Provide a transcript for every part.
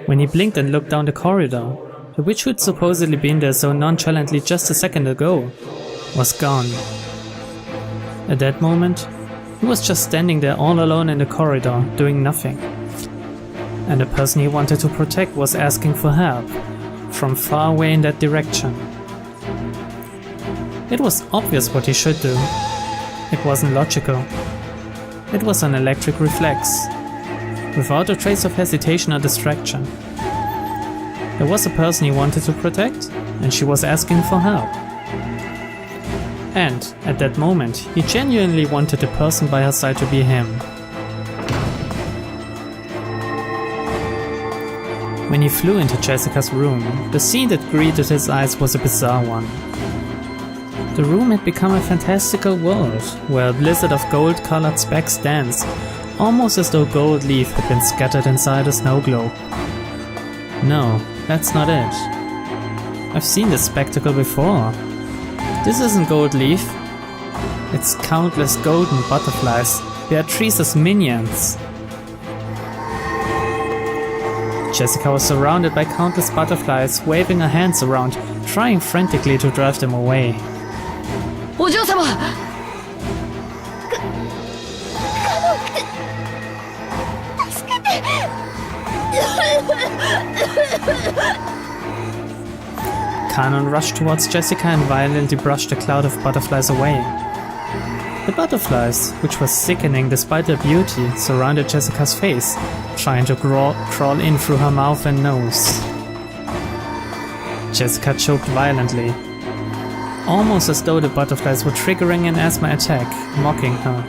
When he blinked and looked down the corridor, the witch who'd supposedly been there so nonchalantly just a second ago was gone. At that moment, he was just standing there all alone in the corridor, doing nothing. And the person he wanted to protect was asking for help, from far away in that direction. It was obvious what he should do. It wasn't logical. It was an electric reflex, without a trace of hesitation or distraction. There was a person he wanted to protect, and she was asking for help. And, at that moment, he genuinely wanted the person by her side to be him. When he flew into Jessica's room, the scene that greeted his eyes was a bizarre one. The room had become a fantastical world, where a blizzard of gold-colored specks danced, almost as though gold leaf had been scattered inside a snow globe. No, that's not it. I've seen this spectacle before. This isn't gold leaf. It's countless golden butterflies, Beatrice's minions. Jessica was surrounded by countless butterflies, waving her hands around, trying frantically to drive them away. Kanon rushed towards Jessica and violently brushed a cloud of butterflies away. The butterflies, which were sickening despite their beauty, surrounded Jessica's face, trying to crawl in through her mouth and nose. Jessica choked violently, almost as though the butterflies were triggering an asthma attack, mocking her.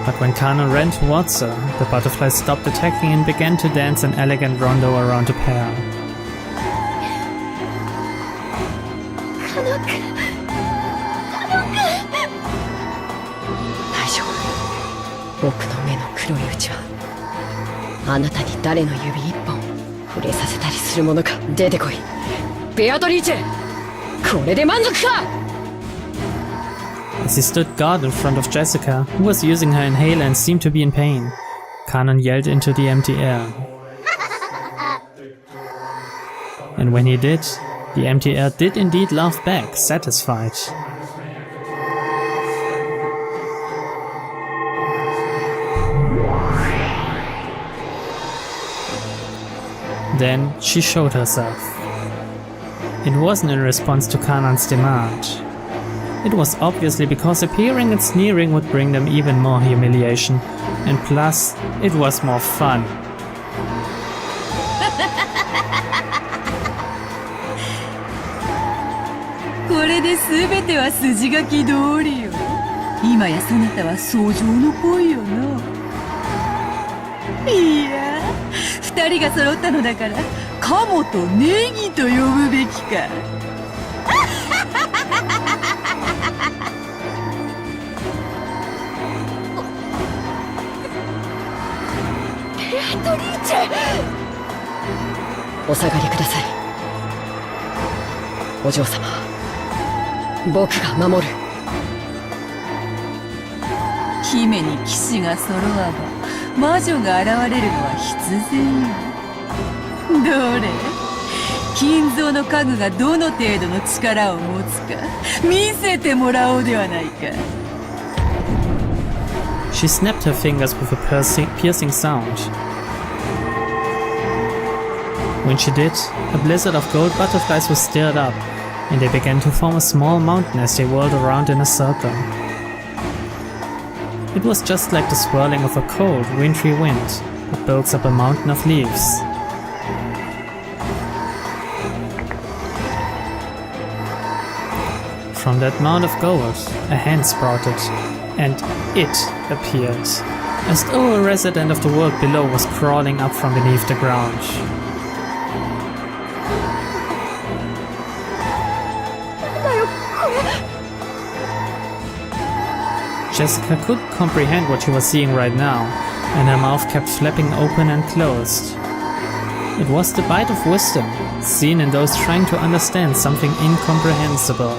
But when Kanon ran towards her, the butterflies stopped attacking and began to dance an elegant rondo around the pair. Beatrice! As he stood guard in front of Jessica, who was using her inhaler and seemed to be in pain, Kanon yelled into the empty air. And when he did, the empty air did indeed laugh back, satisfied. Then she showed herself. It wasn't in response to Kanon's demand. It was obviously because appearing and sneering would bring them even more humiliation, and plus, it was more fun. She snapped her fingers with a piercing sound. When she did, a blizzard of gold butterflies was stirred up, and they began to form a small mountain as they whirled around in a circle. It was just like the swirling of a cold, wintry wind that builds up a mountain of leaves. From that mound of gold, a hand sprouted, and it appeared, as though a resident of the world below was crawling up from beneath the ground. Jessica couldn't comprehend what she was seeing right now, and her mouth kept flapping open and closed. It was the bite of wisdom, seen in those trying to understand something incomprehensible.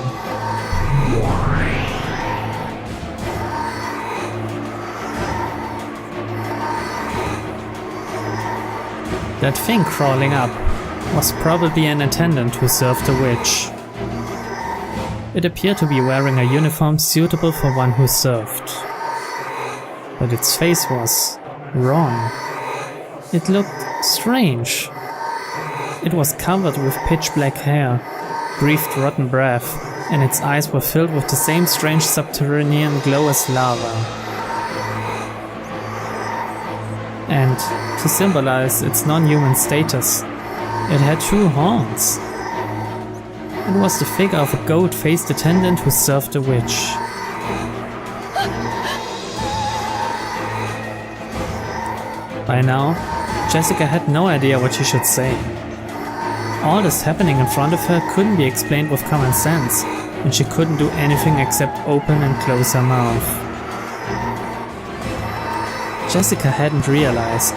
That thing crawling up was probably an attendant who served the witch. It appeared to be wearing a uniform suitable for one who served. But its face was wrong. It looked strange. It was covered with pitch black hair, breathed rotten breath, and its eyes were filled with the same strange subterranean glow as lava. And to symbolize its non-human status, it had 2 horns. It was the figure of a goat-faced attendant who served the witch. By now, Jessica had no idea what she should say. All this happening in front of her couldn't be explained with common sense, and she couldn't do anything except open and close her mouth. Jessica hadn't realized.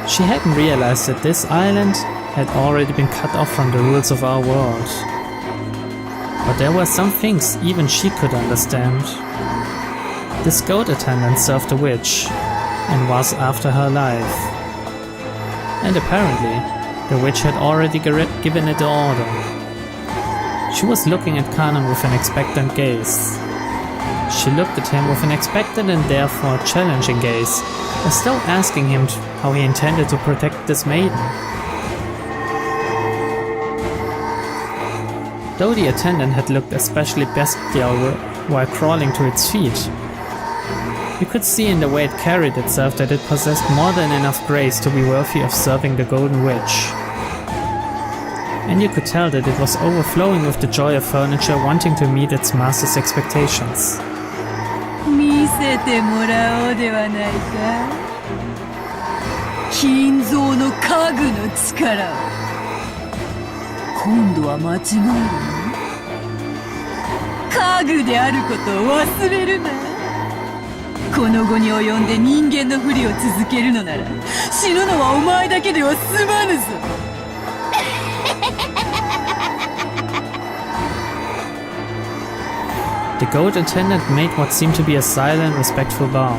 She hadn't realized that this island had already been cut off from the rules of our world. But there were some things even she could understand. This goat attendant served the witch, and was after her life. And apparently, the witch had already given it the order. She was looking at Kanon with an expectant gaze. She looked at him with an expectant and therefore challenging gaze, as though asking him how he intended to protect this maiden. Though the attendant had looked especially bestial while crawling to its feet, you could see in the way it carried itself that it possessed more than enough grace to be worthy of serving the Golden Witch. And you could tell that it was overflowing with the joy of furniture wanting to meet its master's expectations. 見せてもらおうではないか。金蔵の家具の力を。今度は間違えるの？家具であることを忘れるな。この後に及んで人間のふりを続けるのなら死ぬのはお前だけでは済まぬぞ。The goat attendant made what seemed to be a silent, respectful bow.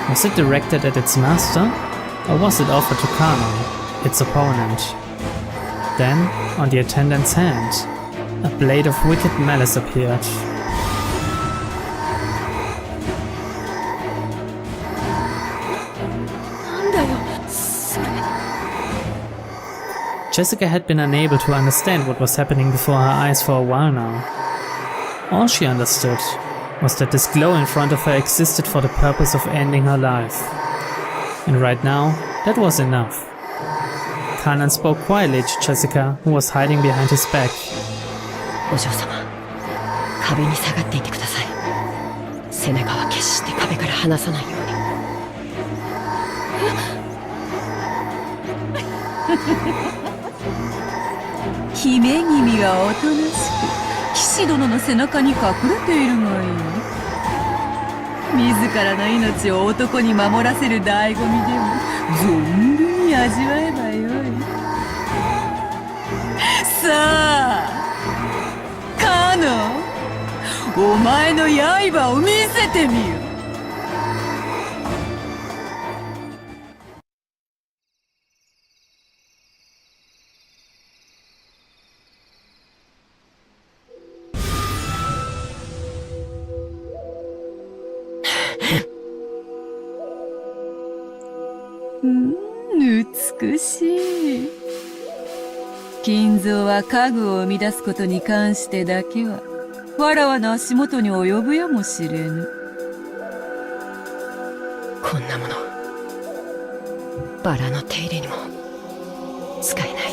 Was it directed at its master, or was it offered to Kanon, its opponent? Then, on the attendant's hand, a blade of wicked malice appeared. Jessica had been unable to understand what was happening before her eyes for a while now. All she understood was that this glow in front of her existed for the purpose of ending her life. And right now, that was enough. Kanon spoke quietly to Jessica, who was hiding behind his back. お嬢様、壁に下がっていてください。背中は決して壁から離さないように。姫君はおとなしく騎士殿の背中に隠れているがいい。自らの命を男に守らせる醍醐味でも存分に味わえばよい。さあカノン、お前の刃を見せてみよ。美しい。金蔵は家具を生み出すことに関してだけはわらわの足元に及ぶやもしれぬ。こんなものバラの手入れにも使えない。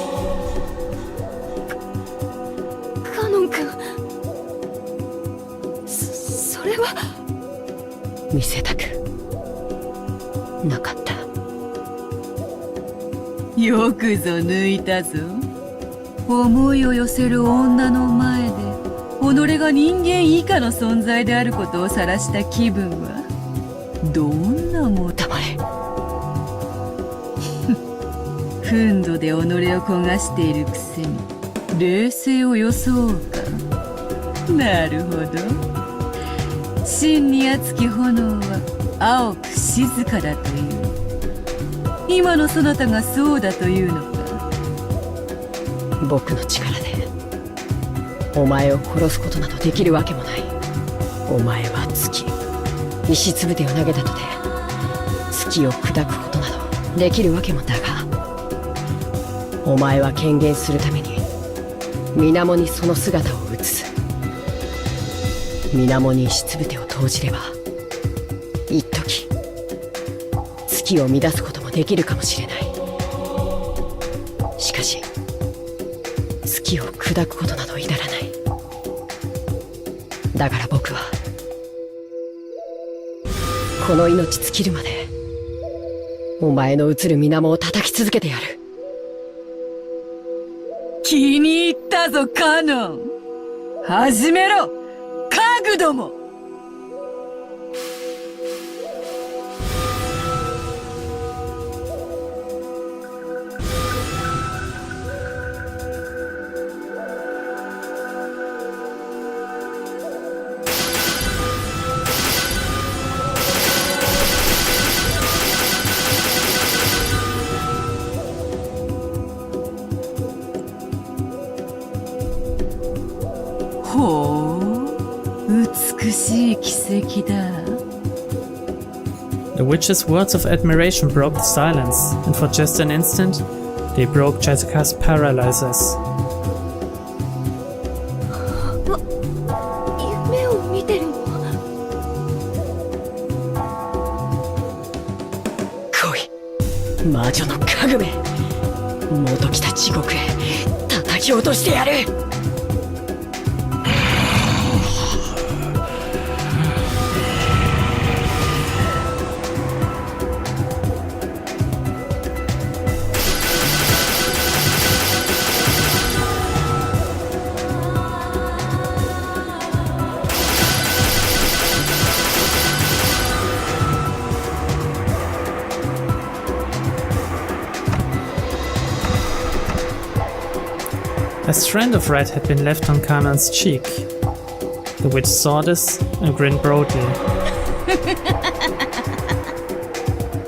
カノン君、それは見せたくなかった。よくぞ抜いたぞ。思いを寄せる女の前で己が人間以下の存在であることを晒した気分はどんなもの。黙れ。憤怒で己を焦がしているくせに冷静を装うか。なるほど。真に熱き炎は青く静かだという。今のそなたがそうだというのか。僕の力でお前を殺すことなどできるわけもない。お前は月、石つぶてを投げたとて月を砕くことなどできるわけもだが、お前は権限するために水面にその姿を映す。水面に石つぶてを投じれば一時月を乱すこともできるかもしれない。しかし月を砕くことなど至らない。だから僕はこの命尽きるまでお前の映る水面を叩き続けてやる。気に入ったぞカノン。始めろカグども。ほう、美しい奇跡だ。The witch's words of admiration broke the silence, and for just an instant, they broke Jessica's paralyzers. 夢を見てるの？来い、魔女の家具め。元来た地獄へ叩き落としてやる。A strand of red had been left on Kanon's cheek. The witch saw this and grinned broadly.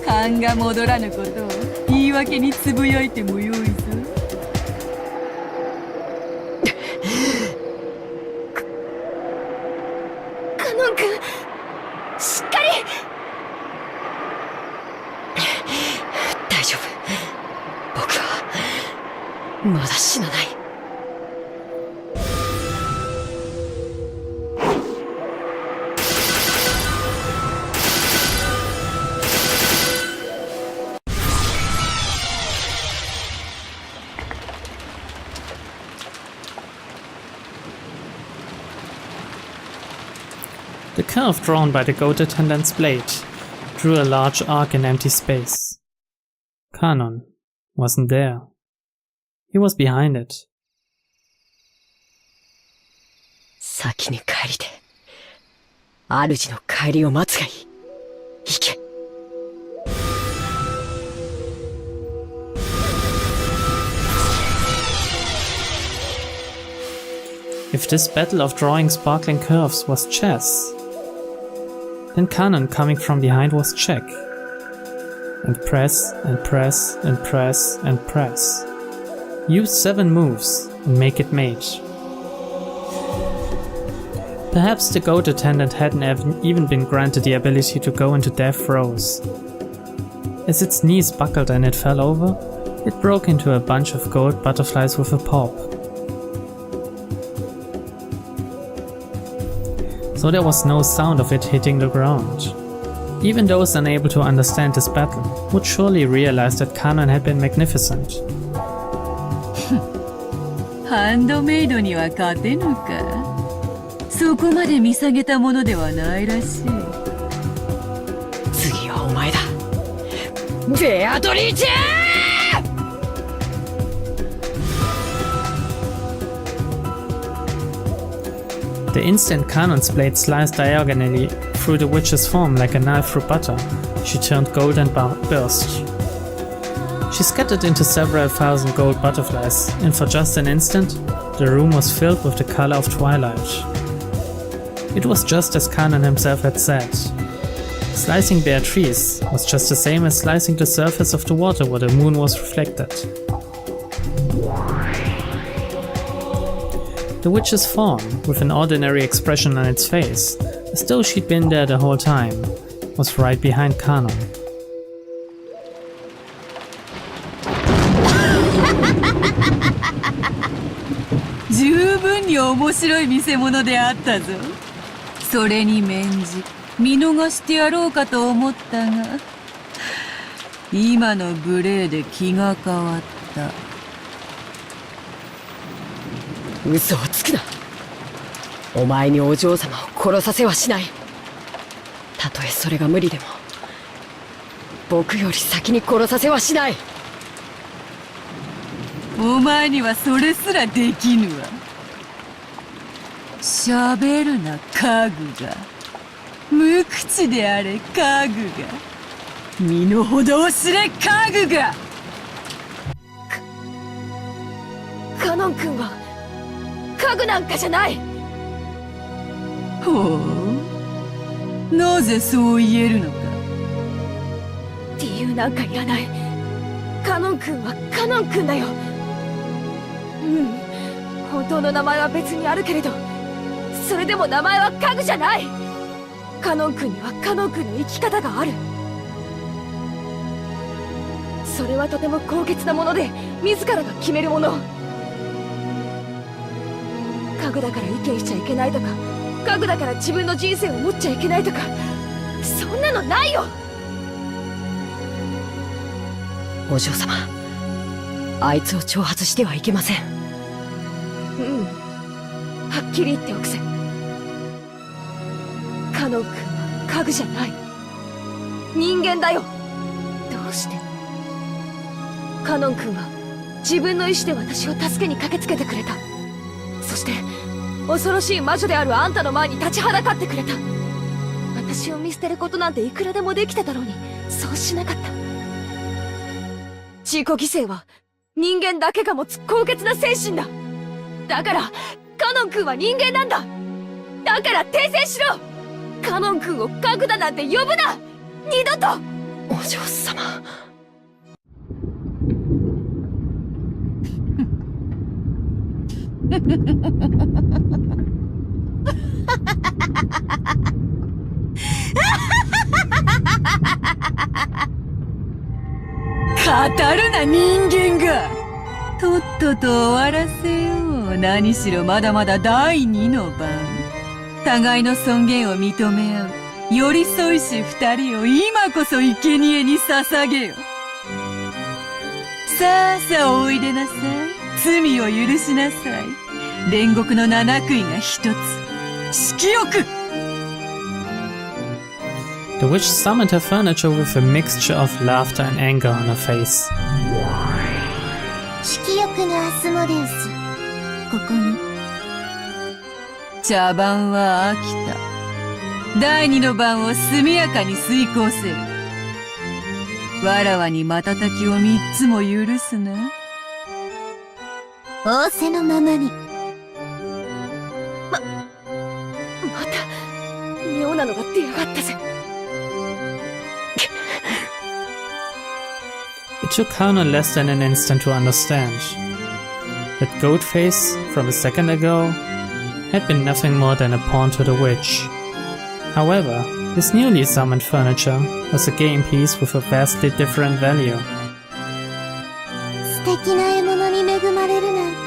勘が戻らぬことを言い訳につぶやいてもよいぞ。カノン君、しっかり。大丈夫、僕はまだ死なない。The curve drawn by the goat attendant's blade drew a large arc in empty space. Kanon wasn't there. He was behind it. 先に帰りて、主の帰りを待つがいい。行け。If this battle of drawing sparkling curves was chess, then Kanon coming from behind was check. And press, and press, and press, and press. Use 7 moves and make it mate. Perhaps the goat attendant hadn't even been granted the ability to go into death throes. As its knees buckled and it fell over, it broke into a bunch of gold butterflies with a pop. So there was no sound of it hitting the ground. Even those unable to understand this battle would surely realize that Kanon had been magnificent. ハンドメイドには勝てぬか。そこまで見下げたものではないらしい。次はお前だ、ベアトリーチェThe instant Kanon's blade sliced diagonally through the witch's form like a knife through butter, she turned gold and burst. She scattered into several thousand gold butterflies, and for just an instant, the room was filled with the color of twilight. It was just as Kanon himself had said. Slicing Beatrice was just the same as slicing the surface of the water where the moon was reflected. The witch's fawn, with an ordinary expression on its face, as though she'd been there the whole time, was right behind Kanon.十分に面白い見せ物であったぞ。それに免じ見逃してやろうかと思ったが、今の無礼で気が変わった。嘘をつくな。お前にお嬢様を殺させはしない。たとえそれが無理でも僕より先に殺させはしない。お前にはそれすらできぬわ。喋るな家具が。無口であれ家具が。身の程を知れ家具が。カノン君は家具なんかじゃない。ほう、なぜそう言えるのか。理由なんかいらない。カノン君はカノン君だよ。本当の名前は別にあるけれど、それでも名前は家具じゃない。カノン君にはカノン君の生き方がある。それはとても高潔なもので、自らが決めるもの。家具だから意見しちゃいけないとか、家具だから自分の人生を持っちゃいけないとか、そんなのないよ。お嬢様、あいつを挑発してはいけません。はっきり言っておくぜ。カノン君は家具じゃない。人間だよ。どうして？カノン君は自分の意志で私を助けに駆けつけてくれた。そして恐ろしい魔女であるあんたの前に立ちはだかってくれた。私を見捨てることなんていくらでもできただろうに、そうしなかった。自己犠牲は人間だけが持つ高潔な精神だ。だからカノン君は人間なんだ。だから訂正しろ。カノン君を家具だなんて呼ぶな、二度と。お嬢様。語るな人間が。とっとと終わらせよう。何しろまだまだ第二の番。互いの尊厳を認め合う寄り添いし二人を今こそ生贄に捧げよ。さあさあおいでなさい。罪を許しなさい。煉獄の七杭が一つ。色欲。The witch summoned her furniture with a mixture of laughter and anger on her face. 色欲のアスモデウス、ここに。茶番は飽きた。第二の番を速やかに遂行せよ。わらわに瞬きを三つも許すな。仰せのままに。また妙なのが出やがったぜ。It took Kanon less than an instant to understand. That goat face from a second ago had been nothing more than a pawn to the witch. However, his newly summoned furniture was a game piece with a vastly different value. 素敵な獲物に恵まれるなんて、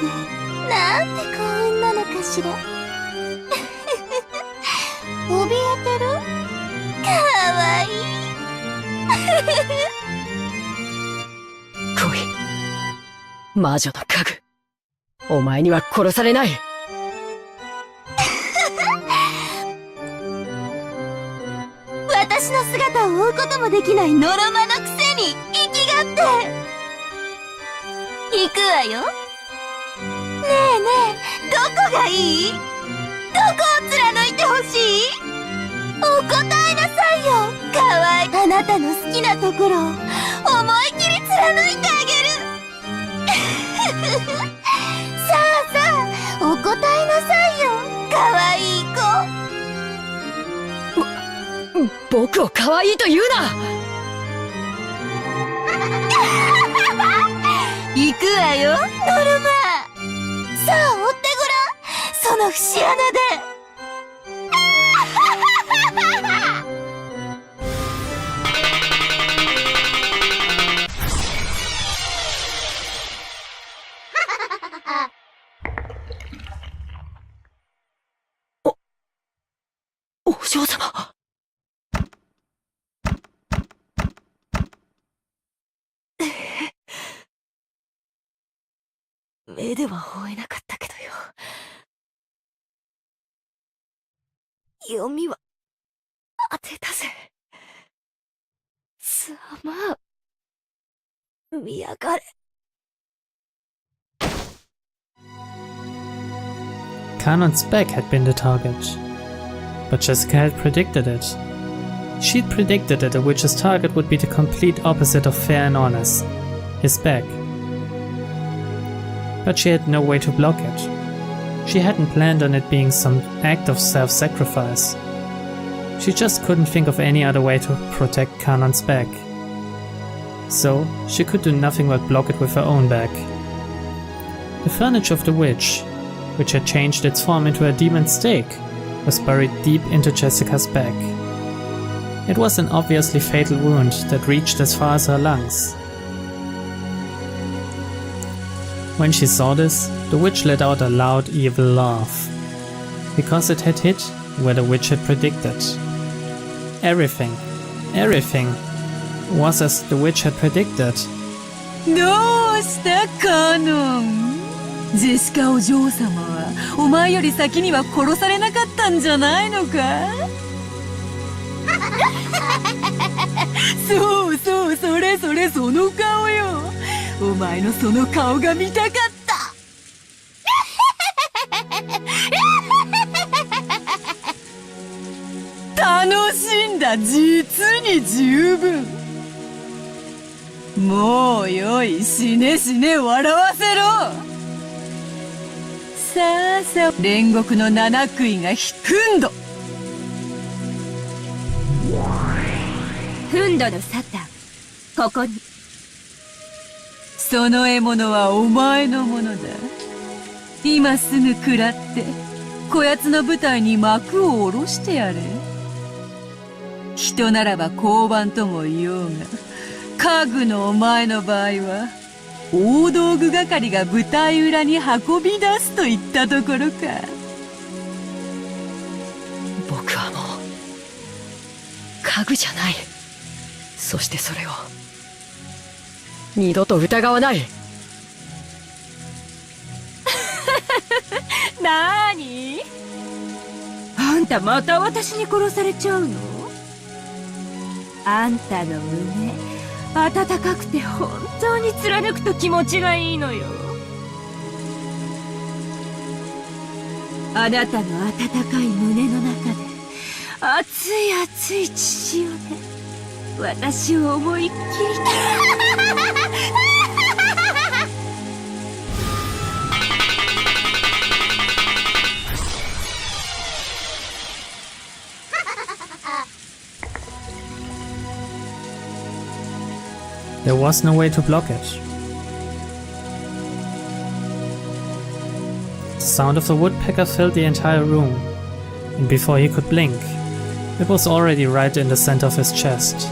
なんて幸運なのかしら。怯えてる？かわいい。来い、魔女の家具。お前には殺されない。私の姿を追うこともできないノロマのくせに生きがって。行くわよ。ねえねえ、どこがいい？どこを貫いてほしい？お答えなさいよ。かわいい。あなたの好きなところを思い切り貫いてあげる。さあさあ、お答えなさいよ。かわいい子。僕を可愛いと言うな。行くわよ、ノルマ。さあ追ってごらん、その節穴で。お嬢様。目では追えなかったけどよ。読みは当てたぜ。ざまあ見やがれ。Kanon's back had been the target, but Jessica had predicted it. She'd predicted that the witch's target would be the complete opposite of fair and honest, his back. But she had no way to block it. She hadn't planned on it being some act of self-sacrifice. She just couldn't think of any other way to protect Kanon's back. So, she could do nothing but block it with her own back. The furniture of the witch, which had changed its form into a demon stake, was buried deep into Jessica's back. It was an obviously fatal wound that reached as far as her lungs. When she saw this, the witch let out a loud, evil laugh, because it had hit where the witch had predicted. Everything was as the witch had predicted. どうしたカノン。ジェシカお嬢様はお前より先には殺されなかったんじゃないのか。そうそう、それそれ、その顔よ。お前のその顔が見たかった。楽しんだ、実に十分。もうよい、死ね死ね、笑わせろ。さあさあ、煉獄の七杭がふんど。フンドのサタン、ここに。その獲物はお前のものだ。今すぐ食らって、こやつの舞台に幕を下ろしてやれ。人ならば交番とも言おうが、家具のお前の場合は、大道具係が舞台裏に運び出すといったところか。僕はもう家具じゃない。そしてそれを二度と疑わない。なーに？あんたまた私に殺されちゃうの？あんたの胸、温かくて本当に貫くと気持ちがいいのよ。あなたの温かい胸の中で熱い熱い血潮で私を思いっきりThere was no way to block it. The sound of the woodpecker filled the entire room, and before he could blink, it was already right in the center of his chest.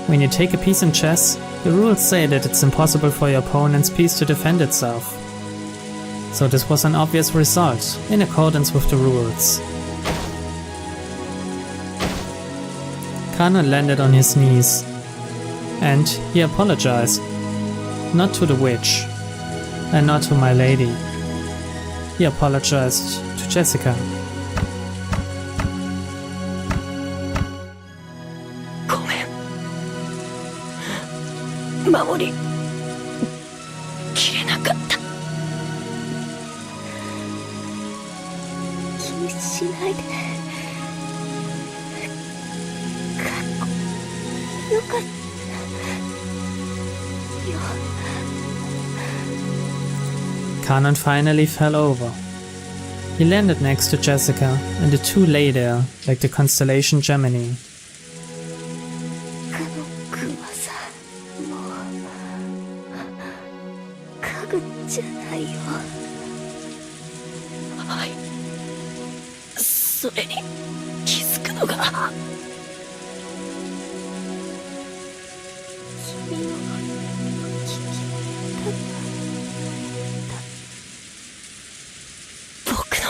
When you take a piece in chess, the rules say that it's impossible for your opponent's piece to defend itself. So this was an obvious result, in accordance with the rules. Kanon landed on his knees, and he apologized. Not to the witch, and not to my lady. He apologized to Jessica. ごめん。守りきれなかった。気にしないで。よかった。Kanon finally fell over. He landed next to Jessica, and the two lay there, like the constellation Gemini. カノ君はさ、もう家具じゃないよ。はい。それに気づくのが君の聞き僕の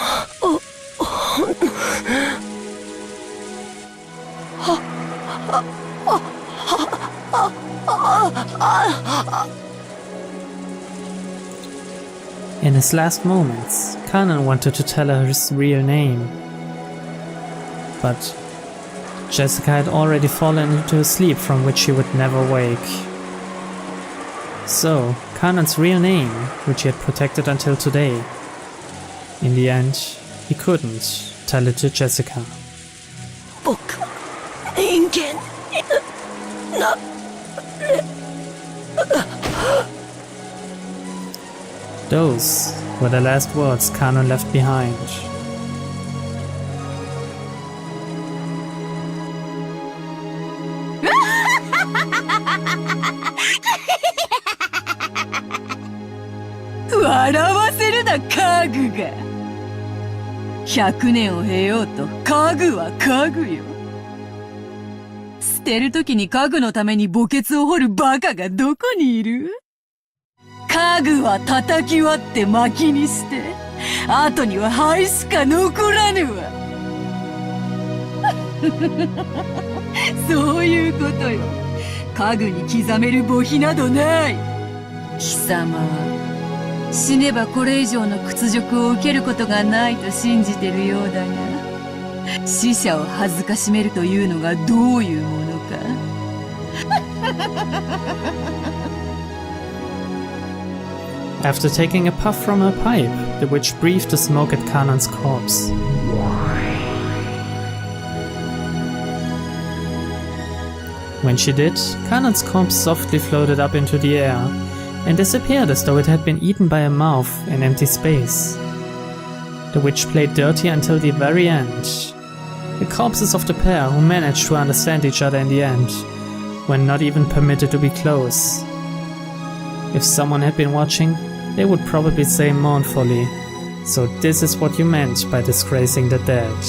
In his last moments, Kanon wanted to tell her his real name. But Jessica had already fallen into a sleep from which she would never wake. So, Kanon's real name, which he had protected until today, in the end, he couldn't tell it to Jessica. 僕は人間な Those were the last words Kanon left behind. !100 年を経ようと家具は家具よ。捨てるときに家具のために墓穴を掘るバカがどこにいる？家具は叩き割って薪にして、後には灰しか残らぬわ。そういうことよ。家具に刻める墓碑などない。貴様は死ねばこれ以上の屈辱を受けることがないと信じてるようだが、死者を恥ずかしめるというのがどういうものか。After taking a puff from her pipe, the witch breathed the smoke at Kanon's corpse. When she did, Kanon's corpse softly floated up into the air and disappeared as though it had been eaten by a mouth in empty space. The witch played dirty until the very end. The corpses of the pair who managed to understand each other in the end were not even permitted to be close. If someone had been watching, they would probably say mournfully, "So this is what you meant by disgracing the dead."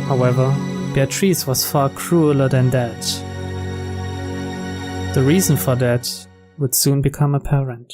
However, Beatrice was far crueler than that. The reason for that would soon become apparent.